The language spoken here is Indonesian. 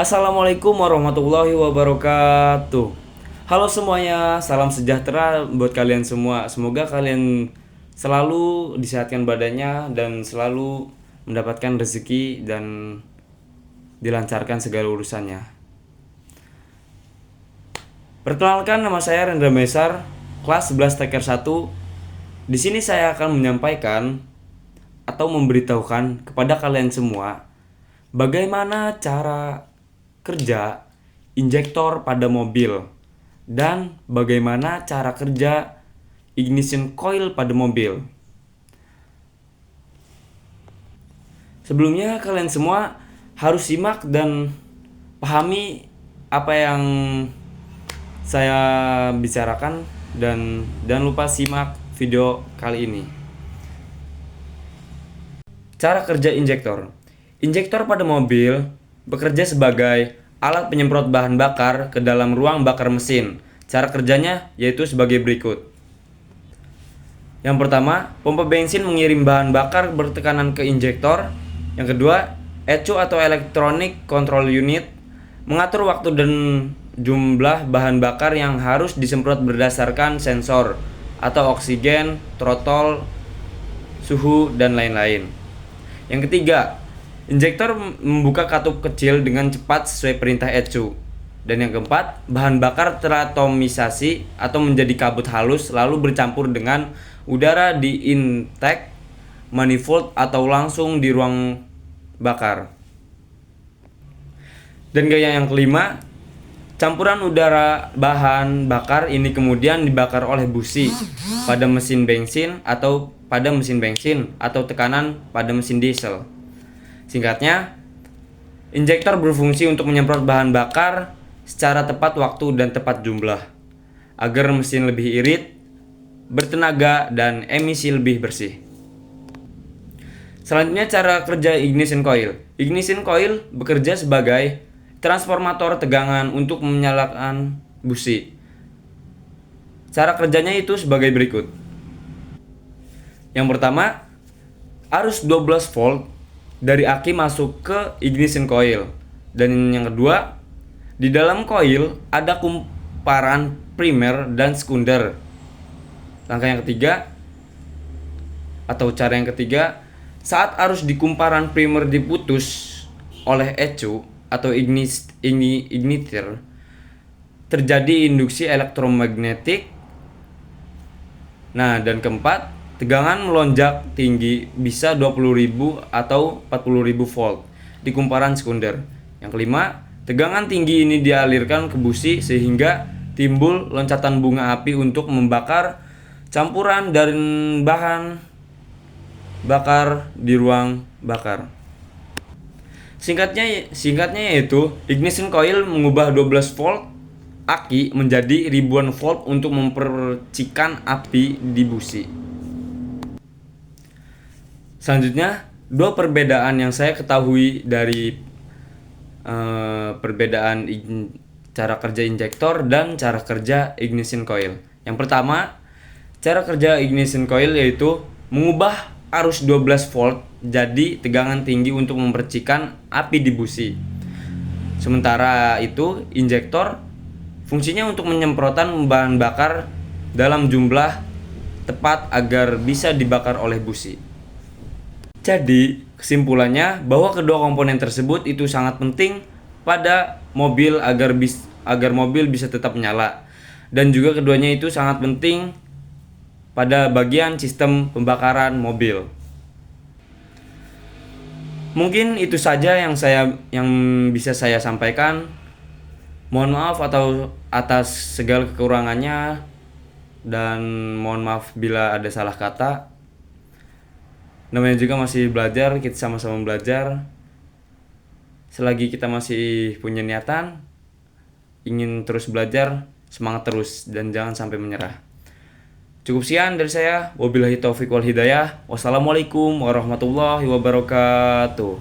Assalamualaikum warahmatullahi wabarakatuh. Halo semuanya, salam sejahtera buat kalian semua. Semoga kalian selalu disehatkan badannya dan selalu mendapatkan rezeki dan dilancarkan segala urusannya. Perkenalkan, nama saya Rendra Mesar, kelas 11 Teker 1. Di sini saya akan menyampaikan atau memberitahukan kepada kalian semua bagaimana cara kerja injektor pada mobil dan bagaimana cara kerja ignition coil pada mobil. Sebelumnya kalian semua harus simak dan pahami apa yang saya bicarakan dan jangan lupa simak video kali ini. Cara kerja injektor. Injektor pada mobil bekerja sebagai alat penyemprot bahan bakar ke dalam ruang bakar mesin. Cara kerjanya yaitu sebagai berikut. Yang pertama, pompa bensin mengirim bahan bakar bertekanan ke injektor. Yang kedua, ECU atau Electronic Control Unit mengatur waktu dan jumlah bahan bakar yang harus disemprot berdasarkan sensor atau oksigen, throttle, suhu, dan lain-lain. Yang ketiga, injektor membuka katup kecil dengan cepat sesuai perintah ECU. Dan yang keempat, bahan bakar teratomisasi atau menjadi kabut halus lalu bercampur dengan udara di intake manifold atau langsung di ruang bakar. Dan gaya yang kelima, campuran udara bahan bakar ini kemudian dibakar oleh busi pada mesin bensin atau tekanan pada mesin diesel. Singkatnya, injektor berfungsi untuk menyemprot bahan bakar secara tepat waktu dan tepat jumlah, agar mesin lebih irit, bertenaga, dan emisi lebih bersih. Selanjutnya, cara kerja ignition coil. Ignition coil bekerja sebagai transformator tegangan untuk menyalakan busi. Cara kerjanya itu sebagai berikut. Yang pertama, arus 12 volt dari aki masuk ke ignition coil. Dan yang kedua, di dalam coil ada kumparan primer dan sekunder. Langkah yang ketiga atau cara yang ketiga, saat arus di kumparan primer diputus oleh ECU atau igniter, terjadi induksi elektromagnetik. Nah, dan keempat, tegangan melonjak tinggi bisa 20.000 atau 40.000 volt di kumparan sekunder. Yang kelima, tegangan tinggi ini dialirkan ke busi sehingga timbul loncatan bunga api untuk membakar campuran dari bahan bakar di ruang bakar. Singkatnya yaitu ignition coil mengubah 12 volt aki menjadi ribuan volt untuk mempercikan api di busi. Selanjutnya, dua perbedaan yang saya ketahui dari perbedaan cara kerja injektor dan cara kerja ignition coil. Yang pertama, cara kerja ignition coil yaitu mengubah arus 12 volt jadi tegangan tinggi untuk mempercikan api di busi. Sementara itu, injektor fungsinya untuk menyemprotan bahan bakar dalam jumlah tepat agar bisa dibakar oleh busi. Jadi, kesimpulannya bahwa kedua komponen tersebut itu sangat penting pada mobil agar mobil bisa tetap menyala, dan juga keduanya itu sangat penting pada bagian sistem pembakaran mobil. Mungkin itu saja yang bisa saya sampaikan. Mohon maaf atas segala kekurangannya, dan mohon maaf bila ada salah kata. Namanya juga masih belajar, kita sama-sama belajar. Selagi kita masih punya niatan ingin terus belajar, semangat terus dan jangan sampai menyerah. Cukup sekian dari saya. Wabillahi taufiq wal hidayah. Wassalamualaikum warahmatullahi wabarakatuh.